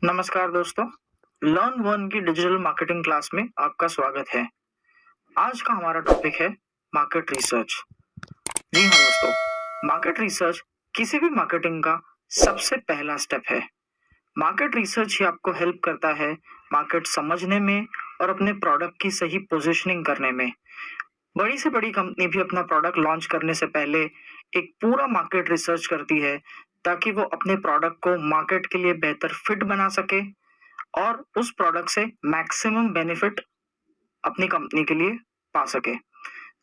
नमस्कार दोस्तों, learn one की डिजिटल मार्केटिंग क्लास में आपका स्वागत है। आज का हमारा टॉपिक है मार्केट रिसर्च। जी हाँ दोस्तों, मार्केट रिसर्च किसी भी मार्केटिंग का सबसे पहला स्टेप है। मार्केट रिसर्च ही आपको हेल्प करता है मार्केट समझने में और अपने प्रोडक्ट की सही पोजीशनिंग करने में। बड़ी से बड़ी कंपनी भी अपना प्रोडक्ट लॉन्च करने से पहले एक पूरा मार्केट रिसर्च करती है ताकि वो अपने प्रोडक्ट को मार्केट के लिए बेहतर फिट बना सके और उस प्रोडक्ट से मैक्सिमम बेनिफिट अपनी कंपनी के लिए पा सके।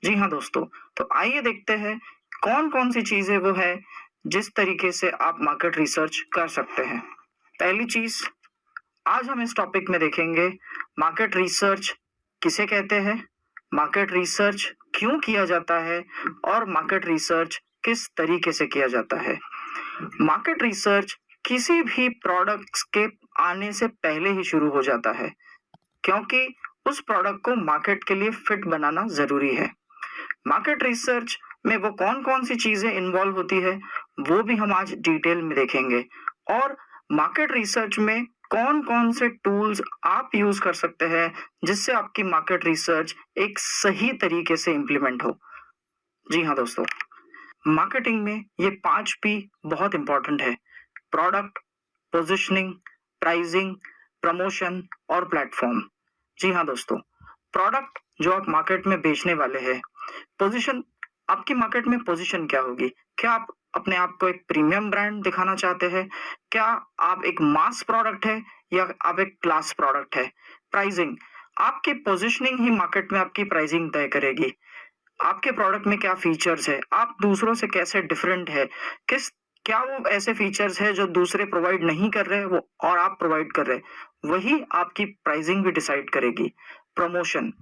जी हाँ दोस्तों, तो आइए देखते हैं कौन-कौन सी चीजें वो है जिस तरीके से आप मार्केट रिसर्च कर सकते हैं। पहली चीज, आज हम इस टॉपिक में देखेंगे मार्केट रिसर्च किसे कहते हैं, मार्केट रिसर्च क्यों किया जाता है और मार्केट रिसर्च किस तरीके से किया जाता है। मार्केट रिसर्च किसी भी प्रोडक्ट्स के आने से पहले ही शुरू हो जाता है क्योंकि उस प्रोडक्ट को मार्केट के लिए फिट बनाना जरूरी है। मार्केट रिसर्च में वो कौन-कौन सी चीजें इन्वॉल्व होती है वो भी हम आज डिटेल में देखेंगे और मार्केट रिसर्च में कौन-कौन से टूल्स आप यूज कर सकते हैं जिससे आपकी मार्केट रिसर्च एक सही तरीके से इम्प्लीमेंट हो। जी हाँ दोस्तों, मार्केटिंग में ये 5 पी बहुत इंपॉर्टेंट है: प्रोडक्ट, पोजीशनिंग, प्राइसिंग, प्रमोशन और प्लेटफॉर्म। जी हाँ दोस्तों, प्रोडक्ट जो आप मार्केट में बेचने वाले हैं, पोजीशन, आपकी मार्केट में पोजीशन क्या होगी? क्या आप अपने आप को एक प्रीमियम ब्रांड दिखाना चाहते हैं? क्या आप एक मास प्रोडक्ट है या आप एक क्लास प्रोडक्ट है? प्राइसिंग, आपकी पोजीशनिंग ही मार्केट में आपकी प्राइसिंग तय करेगी। आपके प्रोडक्ट में क्या फीचर्स है, आप दूसरों से कैसे डिफरेंट है, किस क्या वो ऐसे फीचर्स है जो दूसरे प्रोवाइड नहीं कर रहे वो और आप प्रोवाइड कर रहे, वही आपकी प्राइसिंग भी डिसाइड करेगी। प्रमोशन,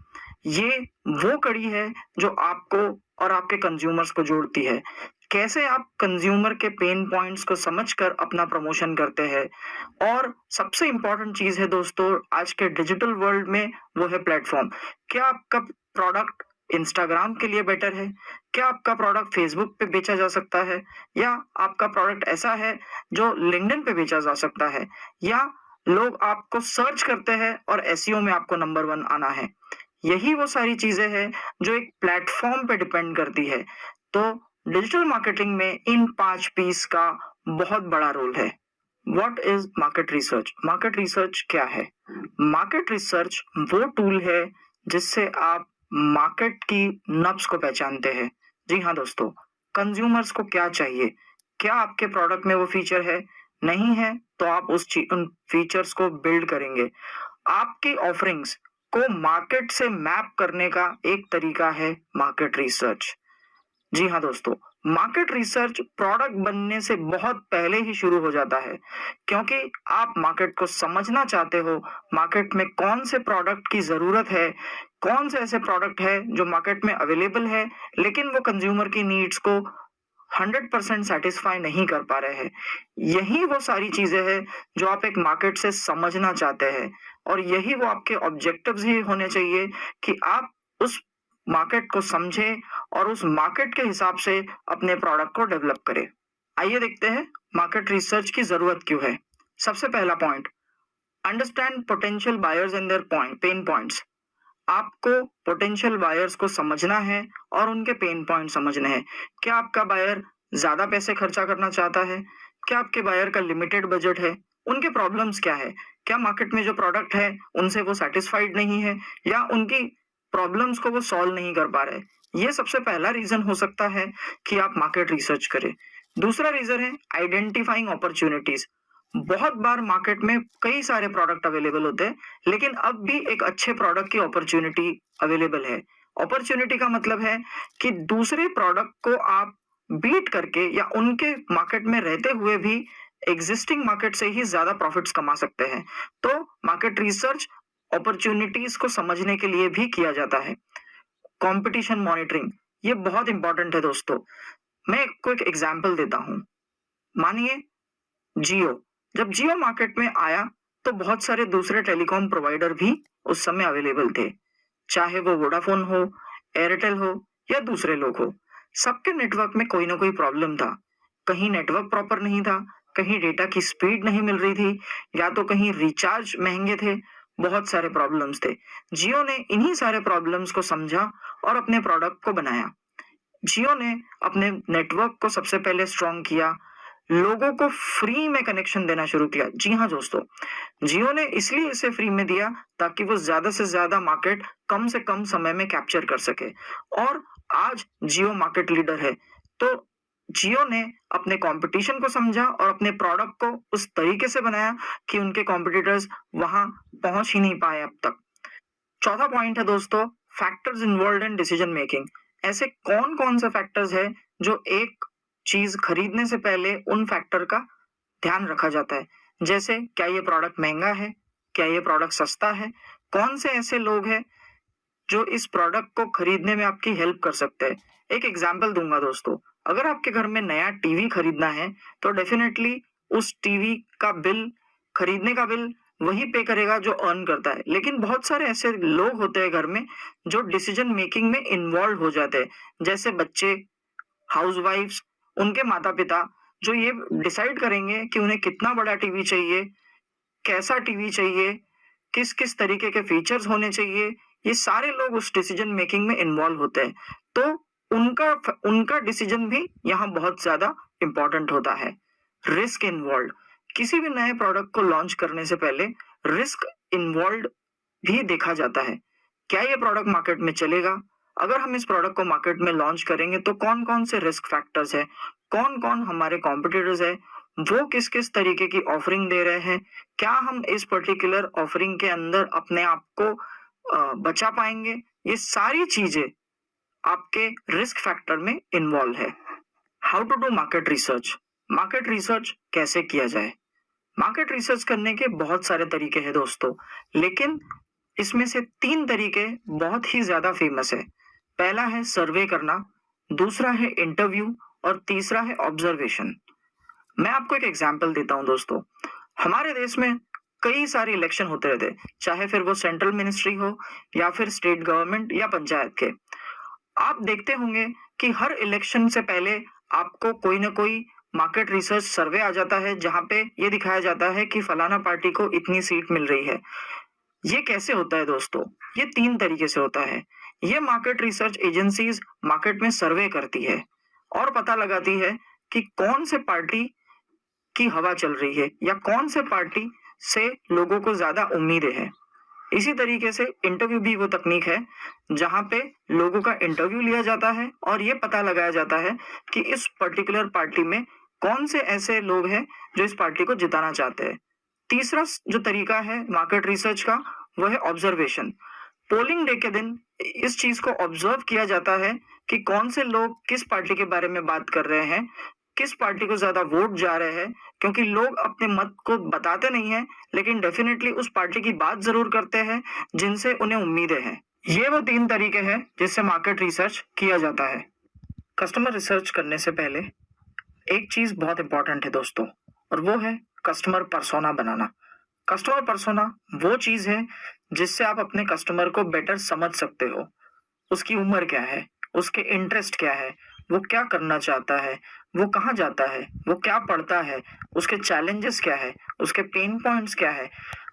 ये वो कड़ी है जो आपको और आपके कंज्यूमर्स को जोड़ती है। कैसे आप कंज्यूमर के पेन पॉइंट्स को समझकर अपना प्रमोशन करते हैं। और सबसे इम्पोर्टेंट चीज है दोस्तों आज के डिजिटल वर्ल्ड में, वो है प्लेटफॉर्म। क्या आपका प्रोडक्ट इंस्टाग्राम के लिए बेटर है? क्या आपका प्रोडक्ट फेसबुक पे बेचा जा सकता है? या आपका प्रोडक्ट ऐसा है जो लिंक्डइन पे बेचा जा सकता है? या लोग आपको सर्च करते हैं और एसईओ में आपको नंबर 1 आना है? यही वो सारी चीजें हैं जो एक प्लेटफॉर्म पे डिपेंड करती है। तो डिजिटल मार्केटिंग में इन 5 पीस का बहुत बड़ा रोल है। What is market research? Market research क्या है? मार्केट रिसर्च वो टूल है जिससे आप मार्केट की नब्ज को पहचानते हैं। जी हाँ दोस्तों, कंज्यूमर्स को क्या चाहिए, क्या आपके प्रोडक्ट में वो फीचर है, नहीं है तो आप उन फीचर्स को बिल्ड करेंगे। आपकी ऑफरिंग्स को मार्केट से मैप करने का एक तरीका है मार्केट रिसर्च। जी हाँ दोस्तों, मार्केट रिसर्च प्रोडक्ट बनने से बहुत पहले ही शुरू हो जाता है क्योंकि आप मार्केट को समझना चाहते हो, मार्केट में कौन से प्रोडक्ट की जरूरत है, कौन से ऐसे प्रोडक्ट है जो मार्केट में अवेलेबल है लेकिन वो कंज्यूमर की नीड्स को 100% सेटिस्फाई नहीं कर पा रहे हैं। यही वो सारी चीजें हैं जो आप एक मार्केट से समझना चाहते हैं और यही वो आपके ऑब्जेक्टिव्स ही होने चाहिए कि आप उस मार्केट को समझें और उस मार्केट के हिसाब से अपने प्रोडक्ट को डेवलप करें। आइए देखते हैं मार्केट रिसर्च की जरूरत क्यों है। सबसे पहला point, understand potential buyers and their pain points. आपको पोटेंशियल बायर्स को समझना है और उनके पेन पॉइंट समझने हैं। क्या आपका बायर ज्यादा पैसे खर्चा करना चाहता है? क्या आपके बायर का लिमिटेड बजट है? उनके प्रॉब्लम्स क्या है? क्या मार्केट में जो प्रोडक्ट है उनसे वो सेटिस्फाइड नहीं है या उनकी प्रॉब्लम्स को वो सॉल्व नहीं कर पा रहे? ये सबसे पहला रीजन हो सकता है कि आप मार्केट रिसर्च करें। दूसरा रीजन है आइडेंटिफाइंग अपॉर्चुनिटीज। बहुत बार मार्केट में कई सारे प्रोडक्ट अवेलेबल होते हैं लेकिन अब भी एक अच्छे प्रोडक्ट की अपॉर्चुनिटी अवेलेबल है। अपॉर्चुनिटी का मतलब है कि दूसरे प्रोडक्ट को आप बीट करके या उनके मार्केट में रहते हुए भी एग्जिस्टिंग मार्केट से ही ज्यादा प्रॉफिट्स कमा सकते हैं। तो मार्केट रिसर्च अपॉर्चुनिटीज को समझने के लिए भी किया जाता है। कंपटीशन मॉनिटरिंग, ये बहुत इंपॉर्टेंट है दोस्तों। मैं आपको एक एग्जांपल देता हूँ। मानिए जियो, जब जियो मार्केट में आया तो बहुत सारे दूसरे टेलीकॉम प्रोवाइडर भी उस समय अवेलेबल थे, चाहे वो वोडाफोन हो, एयरटेल हो या दूसरे लोग हो। सबके नेटवर्क में कोई ना कोई प्रॉब्लम था। कहीं नेटवर्क प्रॉपर नहीं था, कहीं डेटा की स्पीड नहीं मिल रही थी, या तो कहीं रिचार्ज महंगे थे, बहुत सारे प्रॉब्लम्स थे। जियो ने इन्हीं सारे प्रॉब्लम्स को समझा और अपने प्रोडक्ट को बनाया। जियो ने अपने नेटवर्क को सबसे पहले स्ट्रॉन्ग किया, लोगों को फ्री में कनेक्शन देना शुरू किया। जी हाँ दोस्तों, जियो ने इसलिए इसे फ्री में दिया ताकि वो ज्यादा से ज्यादा मार्केट कम से कम समय में कैप्चर कर सके, और आज जियो मार्केट लीडर है। तो जियो ने अपने कंपटीशन को समझा और अपने प्रोडक्ट को उस तरीके से बनाया कि उनके कॉम्पिटिटर्स वहां पहुंच ही नहीं पाए अब तक। चौथा पॉइंट है दोस्तों, factors involve in decision making. ऐसे कौन कौन से फैक्टर्स है जो एक चीज खरीदने से पहले उन फैक्टर का ध्यान रखा जाता है। जैसे क्या ये प्रोडक्ट महंगा है, क्या ये प्रोडक्ट सस्ता है, कौन से ऐसे लोग हैं जो इस प्रोडक्ट को खरीदने में आपकी हेल्प कर सकते हैं। एक एग्जांपल दूंगा दोस्तों, अगर आपके घर में नया टीवी खरीदना है तो डेफिनेटली उस टीवी का बिल, खरीदने का बिल वही पे करेगा जो अर्न करता है। लेकिन बहुत सारे ऐसे लोग होते हैं घर में जो डिसीजन मेकिंग में इन्वॉल्व हो जाते हैं, जैसे बच्चे, हाउसवाइफ्स, उनके माता पिता, जो ये डिसाइड करेंगे कि उन्हें कितना बड़ा टीवी चाहिए, कैसा टीवी चाहिए, किस किस तरीके के फीचर्स होने चाहिए। ये सारे लोग उस डिसीजन मेकिंग में इन्वॉल्व होते हैं, तो उनका उनका डिसीजन भी यहाँ बहुत ज्यादा इंपॉर्टेंट होता है। रिस्क इन्वॉल्व, किसी भी नए प्रोडक्ट को लॉन्च करने से पहले रिस्क इन्वॉल्व भी देखा जाता है। क्या ये प्रोडक्ट मार्केट में चलेगा? अगर हम इस प्रोडक्ट को मार्केट में लॉन्च करेंगे तो कौन कौन से रिस्क फैक्टर्स है, कौन कौन हमारे कॉम्पिटिटर्स है, वो किस किस तरीके की ऑफरिंग दे रहे हैं, क्या हम इस पर्टिकुलर ऑफरिंग के अंदर अपने आप को बचा पाएंगे, ये सारी चीजें आपके रिस्क फैक्टर में इन्वॉल्व है। How to do market research, market research कैसे किया जाए? मार्केट रिसर्च करने के बहुत सारे तरीके हैं दोस्तों, लेकिन इसमें से 3 तरीके बहुत ही ज्यादा फेमस है। पहला है सर्वे करना, दूसरा है इंटरव्यू, और तीसरा है ऑब्जर्वेशन। मैं आपको एक एग्जांपल देता हूं दोस्तों। हमारे देश में कई सारे इलेक्शन होते रहते हैं, चाहे फिर वो सेंट्रल मिनिस्ट्री हो या फिर स्टेट गवर्नमेंट या पंचायत के। आप देखते होंगे कि हर इलेक्शन से पहले आपको कोई ना कोई मार्केट रिसर्च सर्वे आ जाता है, जहां पे ये दिखाया जाता है कि फलाना पार्टी को इतनी सीट मिल रही है। ये कैसे होता है दोस्तों? ये 3 तरीके से होता है। ये मार्केट रिसर्च एजेंसीज मार्केट में सर्वे करती है और पता लगाती है कि कौन से पार्टी की हवा चल रही है या कौन से पार्टी से लोगों को ज्यादा उम्मीदें हैं। इसी तरीके से इंटरव्यू भी वो तकनीक है जहां पे लोगों का इंटरव्यू लिया जाता है और ये पता लगाया जाता है कि इस पर्टिकुलर पार्टी में कौन से ऐसे लोग हैं जो इस पार्टी को जिताना चाहते हैं। तीसरा जो तरीका है मार्केट रिसर्च का, वो है ऑब्जर्वेशन। पोलिंग डे के दिन इस चीज को ऑब्जर्व किया जाता है कि कौन से लोग किस पार्टी के बारे में बात कर रहे हैं, किस पार्टी को ज्यादा वोट जा रहे हैं, क्योंकि लोग अपने मत को बताते नहीं है लेकिन डेफिनेटली उस पार्टी की बात जरूर करते हैं जिनसे उन्हें उम्मीदें हैं। ये वो 3 तरीके हैं जिससे मार्केट रिसर्च किया जाता है। कस्टमर रिसर्च करने से पहले एक चीज बहुत इंपॉर्टेंट है दोस्तों, और वो है कस्टमर पर्सोना बनाना। कस्टमर पर्सोना वो चीज है जिससे आप अपने कस्टमर को बेटर समझ सकते हो। उसकी उम्र क्या है, उसके इंटरेस्ट क्या है, वो क्या करना चाहता है, वो कहाँ जाता है, वो क्या पढ़ता है, उसके चैलेंजेस क्या है, उसके पेन पॉइंट्स क्या है,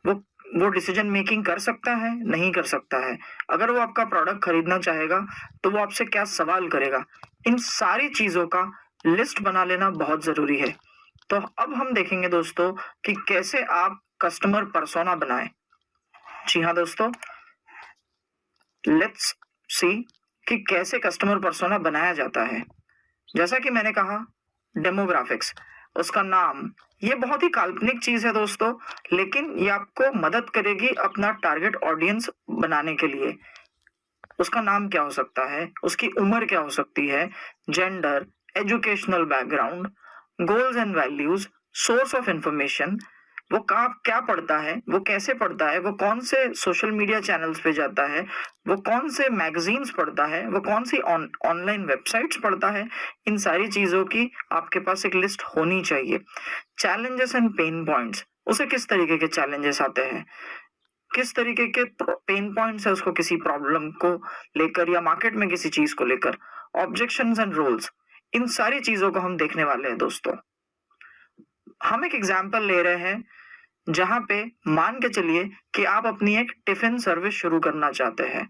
वो डिसीजन मेकिंग कर सकता है, नहीं कर सकता है, अगर वो आपका प्रोडक्ट खरीदना चाहेगा तो वो आपसे क्या सवाल करेगा। इन सारी चीजों का लिस्ट बना लेना बहुत जरूरी है। तो अब हम देखेंगे दोस्तों कि कैसे आप कस्टमर पर्सोना बनाएं। जी हाँ दोस्तों, लेट्स सी कि कैसे कस्टमर पर्सोना बनाया जाता है। जैसा कि मैंने कहा, डेमोग्राफिक्स, उसका नाम, ये बहुत ही काल्पनिक चीज है दोस्तों, लेकिन ये आपको मदद करेगी अपना टारगेट ऑडियंस बनाने के लिए। उसका नाम क्या हो सकता है, उसकी उम्र क्या हो सकती है, gender, educational background, goals and values, source of information, वो क्या पढ़ता है, वो कैसे पढ़ता है, वो कौन से सोशल मीडिया चैनल्स पे जाता है, वो कौन से मैगजीन्स पढ़ता है, वो कौन सी ऑनलाइन वेबसाइट्स पढ़ता है। इन सारी चीजों की आपके पास एक लिस्ट होनी चाहिए। चैलेंजेस एंड पेन पॉइंट्स, उसे किस तरीके के चैलेंजेस आते हैं, किस तरीके के पेन पॉइंट्स है उसको किसी प्रॉब्लम को लेकर या मार्केट में किसी चीज को लेकर। ऑब्जेक्शंस एंड रोल्स, इन सारी चीजों को हम देखने वाले हैं दोस्तों। हम एक एग्जाम्पल ले रहे हैं जहां पे मान के चलिए कि आप अपनी एक टिफिन सर्विस शुरू करना चाहते हैं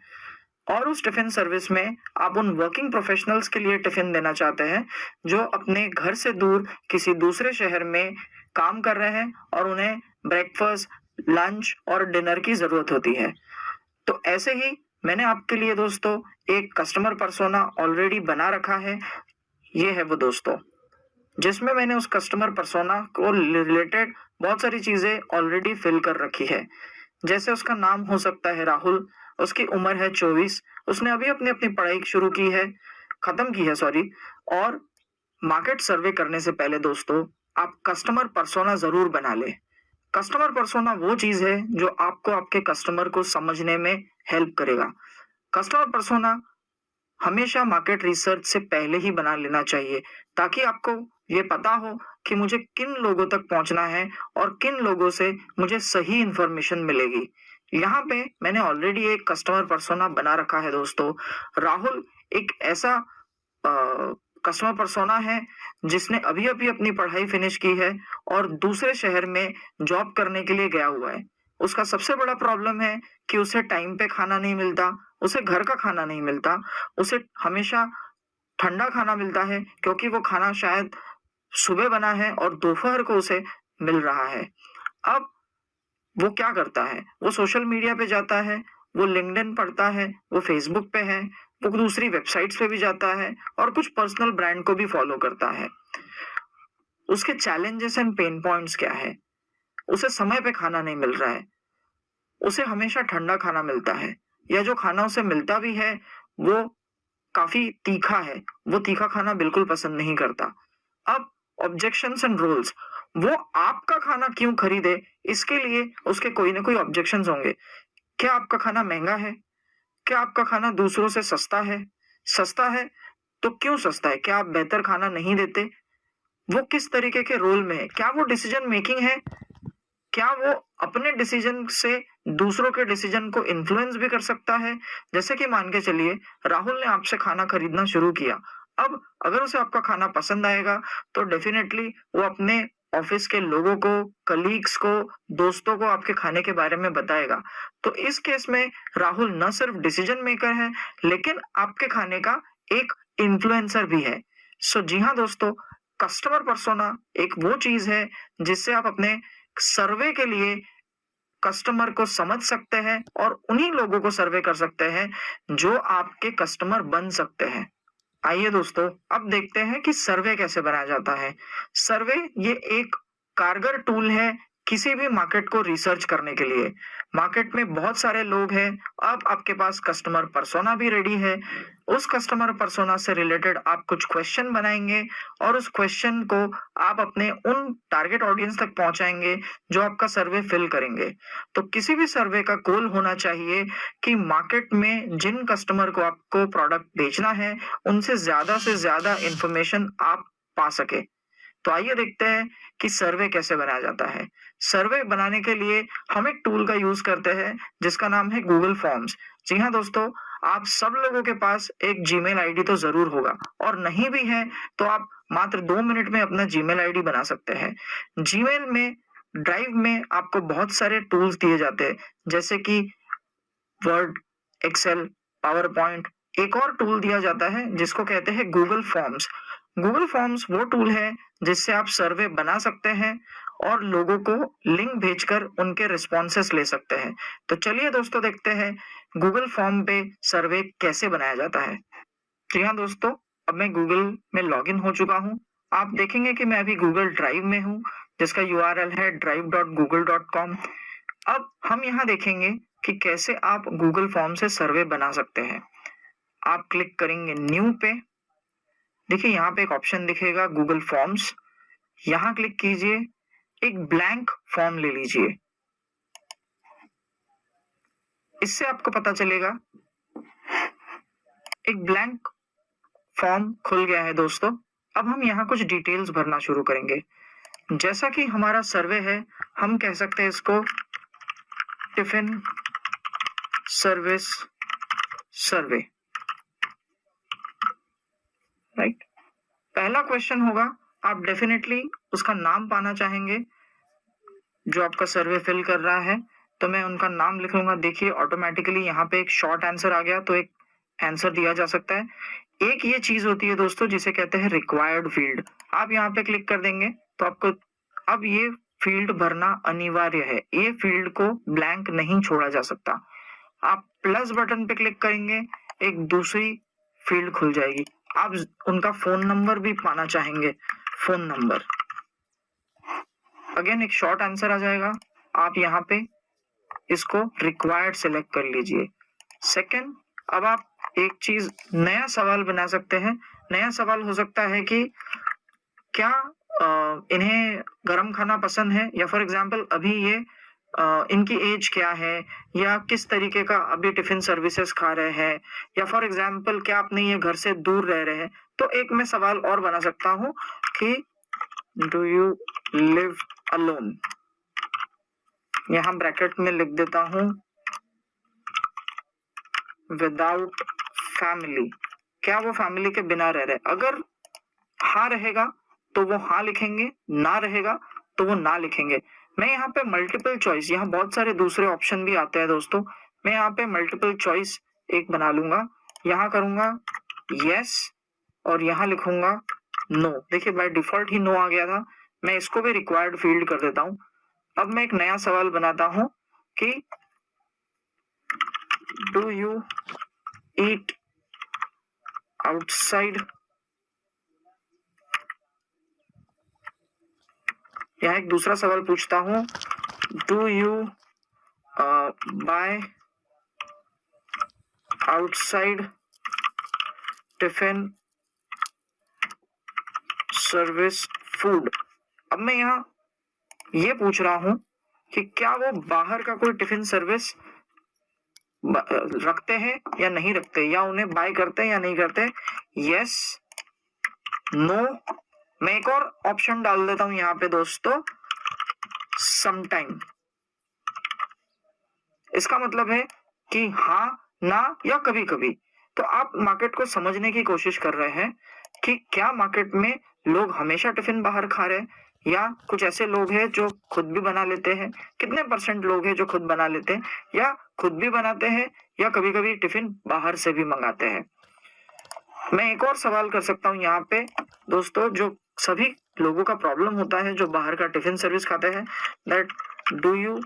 और उस टिफिन सर्विस में आप उन वर्किंग प्रोफेशनल्स के लिए टिफिन देना चाहते हैं जो अपने घर से दूर किसी दूसरे शहर में काम कर रहे हैं और उन्हें ब्रेकफास्ट, लंच और डिनर की जरूरत होती है। तो ऐसे ही मैंने आपके लिए दोस्तों एक कस्टमर पर्सोना ऑलरेडी बना रखा है। ये है वो दोस्तों, जिसमें मैंने उस कस्टमर पर्सोना को रिलेटेड बहुत सारी चीजें ऑलरेडी फिल कर रखी है। जैसे उसका नाम हो सकता है राहुल, उसकी उम्र है 24, उसने अभी अपनी अपनी पढ़ाई शुरू की है, खत्म की है सॉरी। और मार्केट सर्वे करने से पहले दोस्तों आप कस्टमर पर्सोना जरूर बना ले। कस्टमर पर्सोना वो चीज है जो आपको आपके कस्टमर को समझने में हेल्प करेगा। कस्टमर पर्सोना हमेशा मार्केट रिसर्च से पहले ही बना लेना चाहिए ताकि आपको ये पता हो कि मुझे किन लोगों तक पहुंचना है और किन लोगों से मुझे सही इंफॉर्मेशन मिलेगी। यहाँ पे मैंने ऑलरेडी एक कस्टमर पर्सोना बना रखा है दोस्तों। राहुल एक ऐसा कस्टमर पर्सोना है जिसने अभी अभी अपनी पढ़ाई फिनिश की है और दूसरे शहर में जॉब करने के लिए गया हुआ है। उसका सबसे बड़ा प्रॉब्लम है कि उसे टाइम पे खाना नहीं मिलता, उसे घर का खाना नहीं मिलता, उसे हमेशा ठंडा खाना मिलता है क्योंकि वो खाना शायद सुबह बना है और दोपहर को उसे मिल रहा है। अब वो क्या करता है, वो सोशल मीडिया पे जाता है, वो लिंक्डइन पढ़ता है, वो फेसबुक पे है, वो दूसरी वेबसाइट्स पे भी जाता है और कुछ पर्सनल ब्रांड को भी फॉलो करता है। उसके चैलेंजेस एंड पेन पॉइंट्स क्या है? उसे समय पे खाना नहीं मिल रहा है, उसे हमेशा ठंडा खाना मिलता है, या जो खाना उसे मिलता भी है वो काफी तीखा है, वो तीखा खाना बिल्कुल पसंद नहीं करता। अब ऑब्जेक्शंस एंड रूल्स, वो आपका खाना क्यों खरीदे, इसके लिए उसके कोई ना कोई ऑब्जेक्शंस होंगे। क्या आपका खाना महंगा है? क्या आपका खाना दूसरों से सस्ता है? सस्ता है तो क्यों सस्ता है? क्या आप बेहतर खाना नहीं देते? वो किस तरीके के रोल में है? क्या वो डिसीजन मेकिंग है? क्या वो अपने डिसीजन से दूसरों के डिसीजन को इन्फ्लुएंस भी कर सकता है? जैसे कि मान के चलिए राहुल ने आपसे खाना खरीदना शुरू किया। अब अगर उसे आपका खाना पसंद आएगा तो डेफिनेटली वो अपने ऑफिस के लोगों को, कलीग्स को, दोस्तों को आपके खाने के बारे में बताएगा। तो इस केस में राहुल न सिर्फ डिसीजन मेकर है लेकिन आपके खाने का एक इन्फ्लुएंसर भी है। सो जी हाँ दोस्तों, कस्टमर पर्सोना एक वो चीज है जिससे आप अपने सर्वे के लिए कस्टमर को समझ सकते हैं और उन्हीं लोगों को सर्वे कर सकते हैं जो आपके कस्टमर बन सकते हैं। आइए दोस्तों, अब देखते हैं कि सर्वे कैसे बनाया जाता है। सर्वे ये एक कारगर टूल है किसी भी मार्केट को रिसर्च करने के लिए। मार्केट में बहुत सारे लोग हैं, अब आपके पास कस्टमर पर्सोना भी रेडी है। उस कस्टमर पर्सोना से रिलेटेड आप कुछ क्वेश्चन बनाएंगे और उस क्वेश्चन को आप अपने उन टारगेट ऑडियंस तक पहुंचाएंगे जो आपका सर्वे फिल करेंगे। तो किसी भी सर्वे का गोल होना चाहिए कि मार्केट में जिन कस्टमर को आपको प्रोडक्ट बेचना है उनसे ज्यादा इंफॉर्मेशन आप पा सके। तो आइए देखते हैं कि सर्वे कैसे बनाया जाता है। सर्वे बनाने के लिए हम एक टूल का यूज करते हैं जिसका नाम है गूगल फॉर्म्स। जी हाँ दोस्तों, आप सब लोगों के पास एक जीमेल आईडी तो जरूर होगा और नहीं भी है तो आप मात्र 2 मिनट में अपना जीमेल आईडी बना सकते हैं। जीमेल में ड्राइव में आपको बहुत सारे टूल्स दिए जाते हैं जैसे कि वर्ड, एक्सेल, पावर पॉइंट। एक और टूल दिया जाता है जिसको कहते हैं गूगल फॉर्म्स। गूगल फॉर्म्स वो टूल है जिससे आप सर्वे बना सकते हैं और लोगों को लिंक भेजकर उनके रिस्पॉन्सेस ले सकते हैं। तो चलिए दोस्तों देखते हैं गूगल फॉर्म पे सर्वे कैसे बनाया जाता है। जी हाँ दोस्तों, अब मैं गूगल में लॉगिन हो चुका हूँ। आप देखेंगे कि मैं अभी गूगल ड्राइव में हूँ जिसका यूआरएल है drive.google.com। अब हम यहाँ देखेंगे कि कैसे आप गूगल फॉर्म से सर्वे बना सकते हैं। आप क्लिक करेंगे न्यू पे। देखिए यहाँ पे एक ऑप्शन दिखेगा गूगल फॉर्म्स, यहाँ क्लिक कीजिए, एक ब्लैंक फॉर्म ले लीजिए। इससे आपको पता चलेगा एक ब्लैंक फॉर्म खुल गया है दोस्तों। अब हम यहाँ कुछ डिटेल्स भरना शुरू करेंगे। जैसा कि हमारा सर्वे है, हम कह सकते हैं इसको टिफिन सर्विस सर्वे, राइट। पहला क्वेश्चन होगा आप डेफिनेटली उसका नाम पाना चाहेंगे जो आपका सर्वे फिल कर रहा है, तो मैं उनका नाम लिख लूंगा। देखिए ऑटोमेटिकली यहाँ पे एक शॉर्ट आंसर आ गया, तो एक आंसर दिया जा सकता है। एक ये चीज होती है दोस्तों जिसे कहते हैं रिक्वायर्ड फील्ड। आप यहाँ पे क्लिक कर देंगे तो आपको अब ये फील्ड भरना अनिवार्य है, ये फील्ड को ब्लैंक नहीं छोड़ा जा सकता। आप प्लस बटन पे क्लिक करेंगे, एक दूसरी फील्ड खुल जाएगी। आप उनका फोन नंबर भी पाना चाहेंगे, फोन नंबर, अगेन एक शॉर्ट आंसर आ जाएगा। आप यहाँ पे इसको रिक्वायर्ड सेलेक्ट कर लीजिए। सेकंड, अब आप एक चीज नया सवाल बना सकते हैं। नया सवाल हो सकता है कि क्या इन्हें गरम खाना पसंद है, या फॉर एग्जांपल अभी ये इनकी एज क्या है, या किस तरीके का अभी टिफिन सर्विसेज खा रहे हैं, या फॉर एग्जांपल क्या अपने ये घर से दूर रह रहे हैं। तो एक मैं सवाल और बना सकता हूँ कि डू यू लिव अलोन, यहाँ ब्रैकेट में लिख देता हूँ विदाउट फैमिली, क्या वो फैमिली के बिना रह रहे। अगर हाँ रहेगा तो वो हाँ लिखेंगे, ना रहेगा तो वो ना लिखेंगे। मैं यहाँ पे मल्टीपल चॉइस, यहाँ बहुत सारे दूसरे ऑप्शन भी आते हैं दोस्तों, मैं यहाँ पे मल्टीपल चॉइस एक बना लूंगा। यहाँ करूंगा यस और यहाँ लिखूंगा नो। देखिए बाय डिफॉल्ट ही नो आ गया था, मैं इसको भी रिक्वायर्ड फील्ड कर देता हूँ। अब मैं एक नया सवाल बनाता हूँ कि डू यू ईट आउटसाइड, यहाँ एक दूसरा सवाल पूछता हूँ, do you buy outside tiffin service food. अब मैं यहाँ ये पूछ रहा हूँ कि क्या वो बाहर का कोई टिफिन सर्विस रखते हैं या नहीं रखते, या उन्हें बाय करते हैं या नहीं करते। यस, नो, मैं एक और ऑप्शन डाल देता हूं यहाँ पे दोस्तों, समटाइम। इसका मतलब है कि हाँ, ना या कभी कभी। तो आप मार्केट को समझने की कोशिश कर रहे हैं कि क्या मार्केट में लोग हमेशा टिफिन बाहर खा रहे हैं, या कुछ ऐसे लोग हैं जो खुद भी बना लेते हैं। कितने परसेंट लोग हैं जो खुद बना लेते हैं, या खुद भी बनाते हैं, या कभी कभी टिफिन बाहर से भी मंगाते हैं। मैं एक और सवाल कर सकता हूँ यहाँ पे दोस्तों, जो सभी लोगों का प्रॉब्लम होता है जो बाहर का टिफिन सर्विस खाते हैं, that do you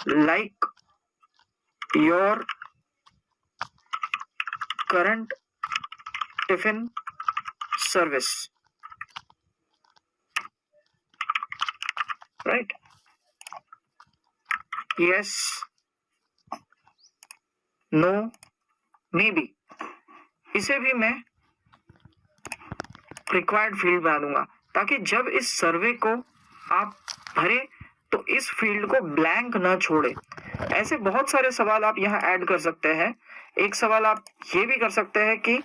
like your current tiffin service, right. Yes, no, maybe, इसे भी मैं रिक्वायर्ड फील्ड बना दूंगा, ताकि जब इस सर्वे को आप भरे तो इस फील्ड को ब्लैंक ना छोड़े। ऐसे बहुत सारे सवाल आप यहाँ ऐड कर सकते हैं। एक सवाल आप ये भी कर सकते हैं कि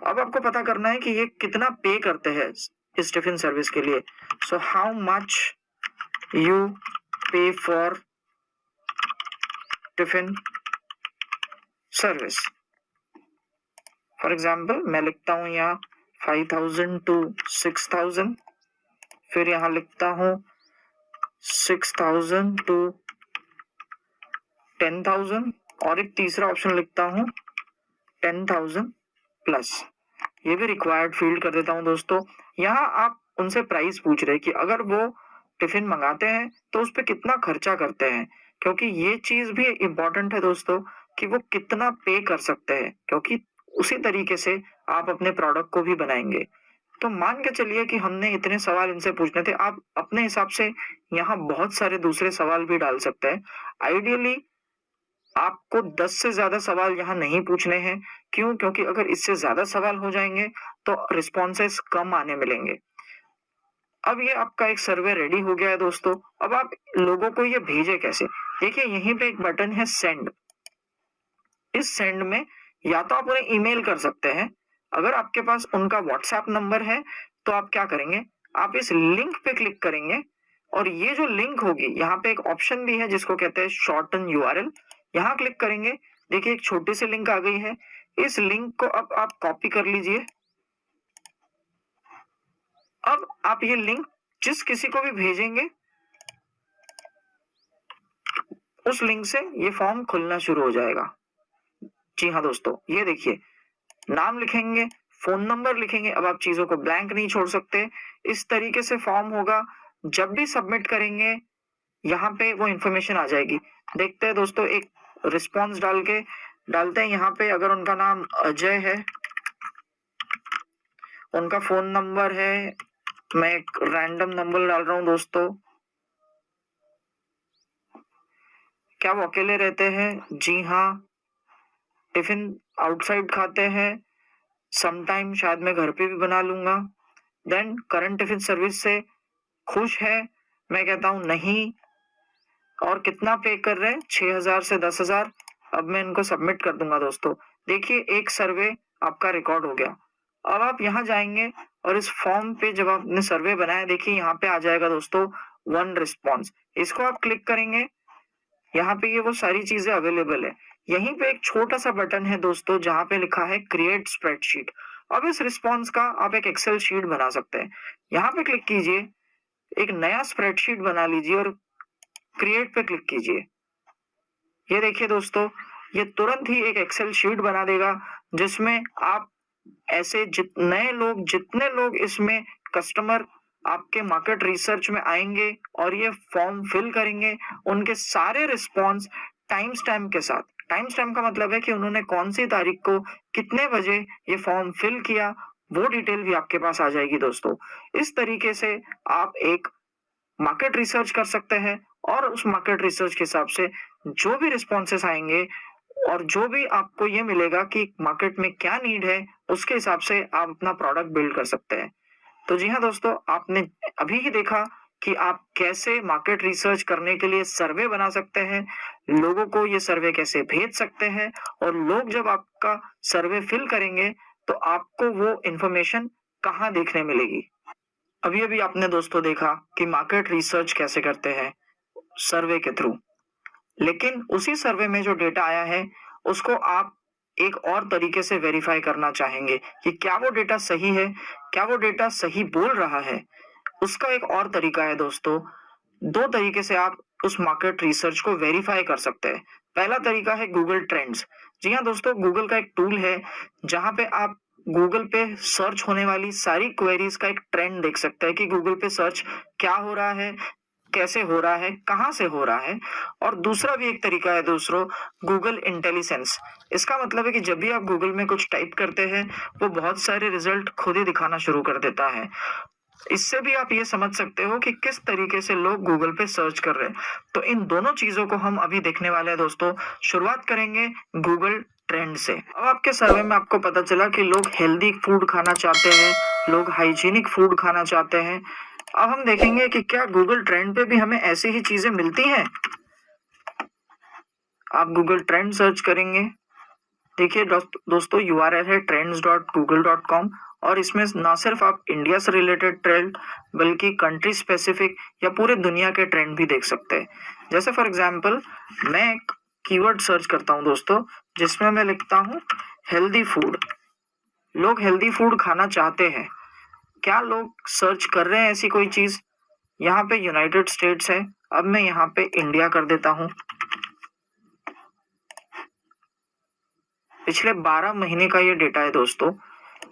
अब आपको पता करना है कि ये कितना पे करते हैं इस टिफिन सर्विस के लिए। सो हाउ मच यू पे for tiffin service. For example मैं लिखता हूं यहाँ 5000 to 6000, फिर यहाँ लिखता हूं 6000 to 10,000, और एक तीसरा ऑप्शन लिखता हूं 10,000 प्लस। ये भी रिक्वायर्ड फील्ड कर देता हूं दोस्तों। यहाँ आप उनसे प्राइस पूछ रहे हैं कि अगर वो टिफिन मंगाते हैं तो उस पर कितना खर्चा करते हैं, क्योंकि ये चीज भी इम्पोर्टेंट है दोस्तों कि वो कितना पे कर सकते हैं, क्योंकि उसी तरीके से आप अपने प्रोडक्ट को भी बनाएंगे। तो मान के चलिए कि हमने इतने सवाल इनसे पूछने थे, आप अपने हिसाब से यहाँ बहुत सारे दूसरे सवाल भी डाल सकते हैं। आइडियली आपको 10 से ज्यादा सवाल यहाँ नहीं पूछने हैं। क्यों? क्योंकि अगर इससे ज्यादा सवाल हो जाएंगे तो रिस्पॉन्सेस कम आने मिलेंगे। अब ये आपका एक सर्वे रेडी हो गया है दोस्तों। अब आप लोगों को ये भेजे कैसे? देखिए यहीं पे एक बटन है सेंड। इस सेंड में या तो आप उन्हें ईमेल कर सकते हैं, अगर आपके पास उनका व्हाट्सएप नंबर है तो आप क्या करेंगे, आप इस लिंक पे क्लिक करेंगे, और ये जो लिंक होगी यहाँ पे एक ऑप्शन भी है जिसको कहते हैं शॉर्टन यूआरएल, यहाँ क्लिक करेंगे। देखिए एक छोटी सी लिंक आ गई है। इस लिंक को अब आप कॉपी कर लीजिए अब आप ये लिंक जिस किसी को भी भेजेंगे उस लिंक से ये फॉर्म खुलना शुरू हो जाएगा। जी हाँ दोस्तों, ये देखिए, नाम लिखेंगे, फोन नंबर लिखेंगे। अब आप चीजों को ब्लैंक नहीं छोड़ सकते। इस तरीके से फॉर्म होगा। जब भी सबमिट करेंगे यहाँ पे वो इंफॉर्मेशन आ जाएगी। देखते हैं दोस्तों, एक रिस्पॉन्स डालते हैं यहाँ पे। अगर उनका नाम अजय है, उनका फोन नंबर है, मैं एक रैंडम नंबर डाल रहा हूँ दोस्तों। क्या वो अकेले रहते हैं? जी हाँ। टिफिन आउटसाइड खाते हैं? समटाइम शायद मैं घर पे भी बना लूंगा। देन करंट टिफिन सर्विस से खुश है? मैं कहता हूँ नहीं। और कितना पे कर रहे हैं? 6,000 से 10,000। अब मैं इनको सबमिट कर दूंगा दोस्तों। देखिए, एक सर्वे आपका रिकॉर्ड हो गया। अब आप यहाँ जाएंगे और इस फॉर्म पे जब आपने सर्वे बनाया, देखिए यहाँ पे आ जाएगा दोस्तों 1 रिस्पॉन्स। इसको आप क्लिक करेंगे, यहाँ पे ये वो सारी चीजें अवेलेबल है। यहीं पे एक छोटा सा बटन है दोस्तों जहाँ पे लिखा है क्रिएट स्प्रेडशीट। अब इस रिस्पॉन्स का आप एक एक्सेल शीट बना सकते हैं। यहाँ पे क्लिक कीजिए, एक नया स्प्रेडशीट बना लीजिए और क्रिएट पे क्लिक कीजिए। ये देखिए दोस्तों, ये तुरंत ही एक एक्सेल शीट बना देगा जिसमें आप ऐसे जितने लोग इसमें कस्टमर आपके मार्केट रिसर्च में आएंगे और ये फॉर्म फिल करेंगे, उनके सारे रिस्पॉन्स टाइम स्टैम्प के साथ। टाइम स्टैम्प का मतलब है कि उन्होंने कौन सी तारीख को कितने बजे ये फॉर्म फिल किया, वो डिटेल भी आपके पास आ जाएगी दोस्तों। इस तरीके से आप एक मार्केट रिसर्च कर सकते हैं और उस मार्केट रिसर्च के हिसाब से जो भी रिस्पॉन्सेस आएंगे और जो भी आपको ये मिलेगा कि मार्केट में क्या नीड है, उसके हिसाब से आप अपना प्रोडक्ट बिल्ड कर सकते हैं। तो जी हाँ दोस्तों, आपने अभी ही देखा कि आप कैसे मार्केट रिसर्च करने के लिए सर्वे बना सकते हैं, लोगों को ये सर्वे कैसे भेज सकते हैं, और लोग जब आपका सर्वे फिल करेंगे तो आपको वो इंफॉर्मेशन कहाँ देखने मिलेगी। अभी अभी आपने दोस्तों देखा कि मार्केट रिसर्च कैसे करते हैं, सर्वे के थ्रू। लेकिन उसी सर्वे में जो डेटा आया है उसको आप एक और तरीके से वेरीफाई करना चाहेंगे कि क्या वो डेटा सही है, क्या वो डेटा सही बोल रहा है। उसका एक और तरीका है दोस्तों। 2 तरीके से आप उस मार्केट रिसर्च को वेरीफाई कर सकते हैं। पहला तरीका है गूगल ट्रेंड्स। जी हाँ दोस्तों, गूगल का एक टूल है जहां पे आप गूगल पे सर्च होने वाली सारी क्वेरीज का एक ट्रेंड देख सकते हैं कि गूगल पे सर्च क्या हो रहा है, कैसे हो रहा है, कहाँ से हो रहा है। और दूसरा भी एक तरीका है दोस्तों, गूगल इंटेलिजेंस। इसका मतलब है कि जब भी आप गूगल में कुछ टाइप करते हैं वो बहुत सारे रिजल्ट खुद ही दिखाना शुरू कर देता है। इससे भी आप ये समझ सकते हो कि किस तरीके से लोग गूगल पे सर्च कर रहे हैं। तो इन दोनों चीजों को हम अभी देखने वाले हैं दोस्तों। शुरुआत करेंगे गूगल ट्रेंड से। अब आपके सर्वे में आपको पता चला कि लोग हेल्दी फूड खाना चाहते हैं, लोग हाइजीनिक फूड खाना चाहते हैं। अब हम देखेंगे कि क्या गूगल ट्रेंड पे भी हमें ऐसी ही चीजें मिलती हैं। आप गूगल ट्रेंड सर्च करेंगे, देखिए दोस्तों URL है trends.google.com, और इसमें ना सिर्फ आप इंडिया से रिलेटेड ट्रेंड बल्कि कंट्री स्पेसिफिक या पूरे दुनिया के ट्रेंड भी देख सकते हैं। जैसे फॉर एग्जांपल मैं एक कीवर्ड सर्च करता हूं दोस्तों, जिसमें मैं लिखता हूं हेल्दी फूड। लोग हेल्दी फूड खाना चाहते हैं। क्या लोग सर्च कर रहे हैं ऐसी कोई चीज? यहाँ पे यूनाइटेड स्टेट्स है। अब मैं यहाँ पे इंडिया कर देता हूँ। पिछले 12 महीने का ये डेटा है दोस्तों।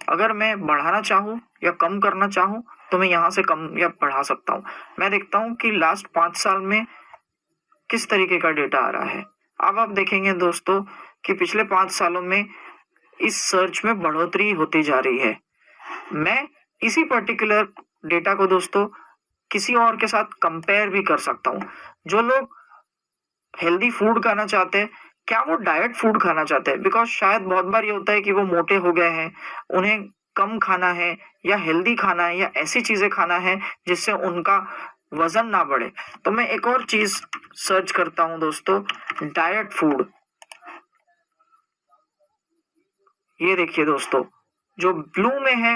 अगर मैं बढ़ाना चाहूँ या कम करना चाहूँ तो मैं यहाँ से कम या बढ़ा सकता हूँ। मैं देखता हूँ कि लास्ट 5 साल में किस तरीके का डेटा आ रहा है। अब आप देखेंगे दोस्तों कि पिछले 5 सालों में इस सर्च में बढ़ोतरी होती जा रही है। मैं इसी पर्टिकुलर डेटा को दोस्तों किसी और के साथ कंपेयर भी कर सकता हूँ। जो लोग हेल्दी फूड खाना चाहते हैं, क्या वो डाइट फूड खाना चाहते हैं? बिकॉज शायद बहुत बार ये होता है कि वो मोटे हो गए हैं, उन्हें कम खाना है या हेल्दी खाना है या ऐसी चीजें खाना है जिससे उनका वजन ना बढ़े। तो मैं एक और चीज सर्च करता हूं दोस्तों, डाइट फूड। ये देखिए दोस्तों, जो ब्लू में है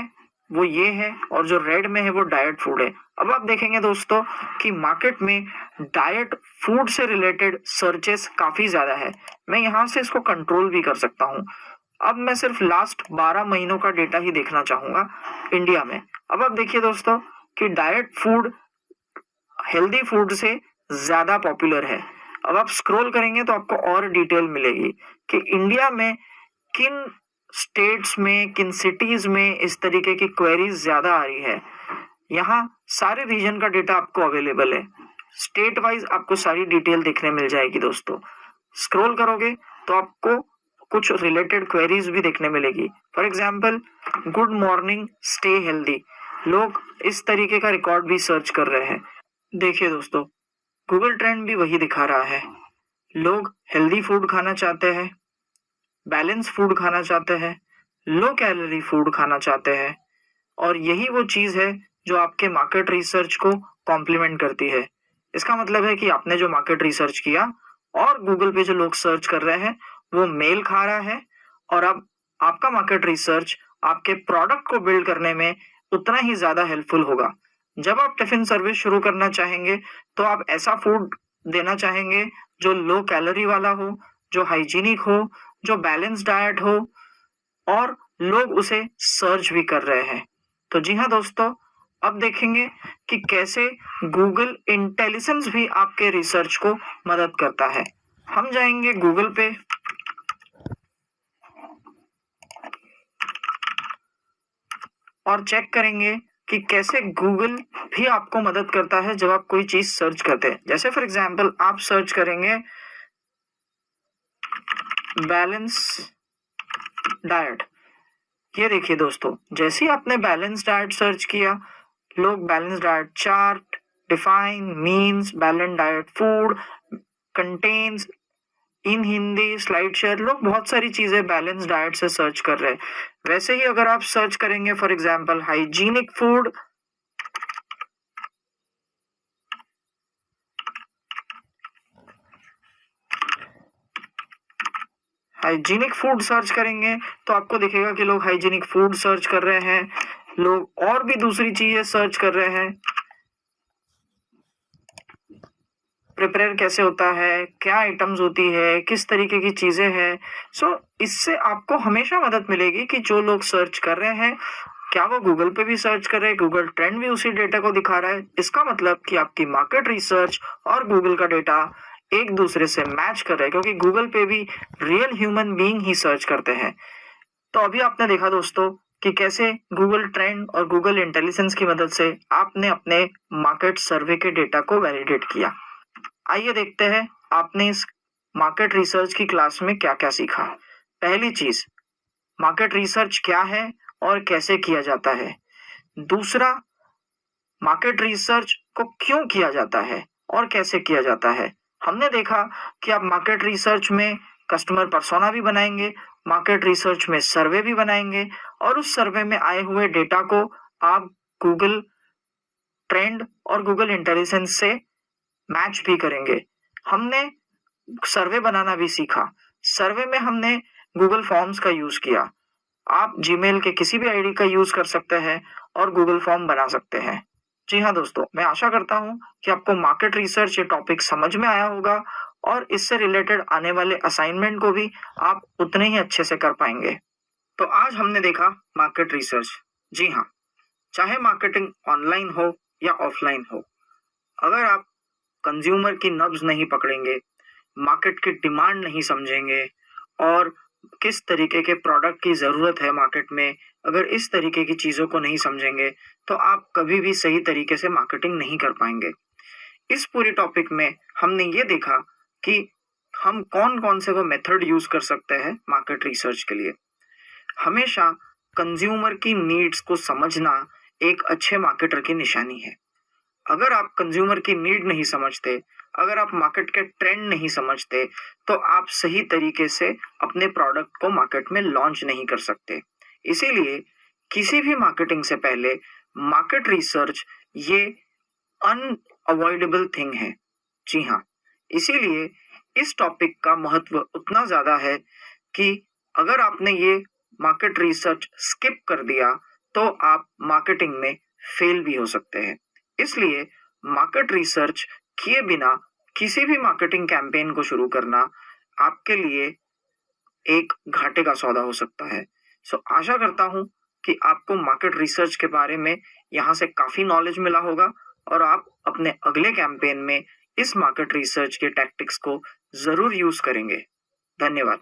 वो ये है और जो रेड में है वो डाइट फूड है। अब आप देखेंगे दोस्तों कि मार्केट में डाइट फूड से रिलेटेड सर्चेस काफी ज्यादा है। मैं यहाँ से इसको कंट्रोल भी कर सकता हूँ। अब मैं सिर्फ लास्ट 12 महीनों का डेटा ही देखना चाहूंगा इंडिया में। अब आप देखिए दोस्तों कि डाइट फूड हेल्दी फूड से ज्यादा पॉपुलर है। अब आप स्क्रॉल करेंगे तो आपको और डिटेल मिलेगी कि इंडिया में किन स्टेट्स में, किन सिटीज में इस तरीके की क्वेरीज ज्यादा आ रही है। यहाँ सारे रीजन का डेटा आपको अवेलेबल है। स्टेट वाइज आपको सारी डिटेल देखने मिल जाएगी दोस्तों। स्क्रॉल करोगे तो आपको कुछ रिलेटेड क्वेरीज भी देखने मिलेगी। For example, good morning, stay healthy, लोग इस तरीके का रिकॉर्ड भी सर्च कर रहे हैं। देखिए दोस्तों, गूगल ट्रेंड भी वही दिखा रहा है। लोग हेल्दी फूड खाना चाहते हैं, बैलेंस फूड खाना चाहते हैं, लो कैलोरी फूड खाना चाहते हैं, और यही वो चीज है जो आपके मार्केट रिसर्च को कॉम्प्लीमेंट करती है। इसका मतलब है कि आपने जो मार्केट रिसर्च किया और गूगल पे जो लोग सर्च कर रहे हैं वो मेल खा रहा है, और अब आपका मार्केट रिसर्च आपके प्रोडक्ट को बिल्ड करने में उतना ही ज्यादा हेल्पफुल होगा। जब आप टिफिन सर्विस शुरू करना चाहेंगे तो आप ऐसा फूड देना चाहेंगे जो लो कैलोरी वाला हो, जो हाइजीनिक हो, जो बैलेंस डाइट हो, और लोग उसे सर्च भी कर रहे हैं। तो जी हाँ दोस्तों, अब देखेंगे कि कैसे गूगल इंटेलिजेंस भी आपके रिसर्च को मदद करता है। हम जाएंगे गूगल पे और चेक करेंगे कि कैसे गूगल भी आपको मदद करता है जब आप कोई चीज सर्च करते हैं। जैसे फॉर एग्जांपल आप सर्च करेंगे बैलेंस डाइट। ये देखिए दोस्तों, जैसे ही आपने बैलेंस डाइट सर्च किया, लोग balance diet chart, define, means, balance diet food, contains, in Hindi, slide share, लोग बहुत सारी चीजें बैलेंस डाइट से सर्च कर रहे हैं। वैसे ही अगर आप सर्च करेंगे for example hygienic food, search करेंगे तो आपको दिखेगा कि लोग हाइजीनिक फूड सर्च कर रहे हैं, लोग और भी दूसरी चीजें सर्च कर रहे हैं। प्रिपेयर कैसे होता है, क्या आइटम्स होती है, किस तरीके की चीजें हैं। सो इससे आपको हमेशा मदद मिलेगी कि जो लोग सर्च कर रहे हैं क्या वो गूगल पे भी सर्च कर रहे हैं, गूगल ट्रेंड भी उसी डेटा को दिखा रहा है। इसका मतलब कि आपकी मार्केट रिसर्च और गूगल का डेटा एक दूसरे से मैच कर रहे हैं, क्योंकि गूगल पे भी रियल ह्यूमन बीइंग ही सर्च करते हैं। तो अभी आपने देखा दोस्तों कि कैसे गूगल ट्रेंड और गूगल इंटेलिजेंस की मदद से आपने अपने मार्केट सर्वे के डेटा को वैलिडेट किया। आइए देखते हैं आपने इस मार्केट रिसर्च की क्लास में क्या क्या सीखा। पहली चीज, मार्केट रिसर्च क्या है और कैसे किया जाता है। दूसरा, मार्केट रिसर्च को क्यों किया जाता है और कैसे किया जाता है। हमने देखा कि आप मार्केट रिसर्च में कस्टमर पर्सोना भी बनाएंगे, मार्केट रिसर्च में सर्वे भी बनाएंगे, और उस सर्वे में आए हुए डेटा को आप गूगल ट्रेंड और गूगल इंटेलिजेंस से मैच भी करेंगे। हमने सर्वे बनाना भी सीखा। सर्वे में हमने गूगल फॉर्म्स का यूज किया। आप जीमेल के किसी भी आईडी का यूज कर सकते हैं और गूगल फॉर्म बना सकते हैं। जी हाँ दोस्तों, मैं आशा करता हूँ कि आपको मार्केट रिसर्च ये टॉपिक समझ में आया होगा और इससे रिलेटेड आने वाले असाइनमेंट को भी आप उतने ही अच्छे से कर पाएंगे। तो आज हमने देखा मार्केट रिसर्च। जी हाँ, चाहे मार्केटिंग ऑनलाइन हो या ऑफलाइन हो, अगर आप कंज्यूमर की नब्ज नहीं पकड़ेंगे, मार्केट की डिमांड नहीं समझेंगे और किस तरीके के प्रोडक्ट की जरूरत है मार्केट में, अगर इस तरीके की चीजों को नहीं समझेंगे तो आप कभी भी सही तरीके से मार्केटिंग नहीं कर पाएंगे। इस पूरी टॉपिक में हमने ये देखा कि हम कौन कौन से वो मेथड यूज कर सकते हैं मार्केट रिसर्च के लिए। हमेशा कंज्यूमर की नीड्स को समझना एक अच्छे मार्केटर की निशानी है। अगर आप कंज्यूमर की नीड नहीं समझते, अगर आप मार्केट के ट्रेंड नहीं समझते, तो आप सही तरीके से अपने प्रोडक्ट को मार्केट में लॉन्च नहीं कर सकते। इसीलिए किसी भी मार्केटिंग से पहले मार्केट रिसर्च ये अनअवॉइडेबल थिंग है। जी हाँ, इसीलिए इस टॉपिक का महत्व उतना ज्यादा है कि अगर आपने ये मार्केट रिसर्च स्किप कर दिया तो आप मार्केटिंग में फेल भी हो सकते हैं। इसलिए मार्केट रिसर्च किए बिना किसी भी मार्केटिंग कैंपेन को शुरू करना आपके लिए एक घाटे का सौदा हो सकता है। आशा करता हूँ कि आपको मार्केट रिसर्च के बारे में यहाँ से काफ़ी नॉलेज मिला होगा और आप अपने अगले कैंपेन में इस मार्केट रिसर्च के टैक्टिक्स को ज़रूर यूज़ करेंगे। धन्यवाद।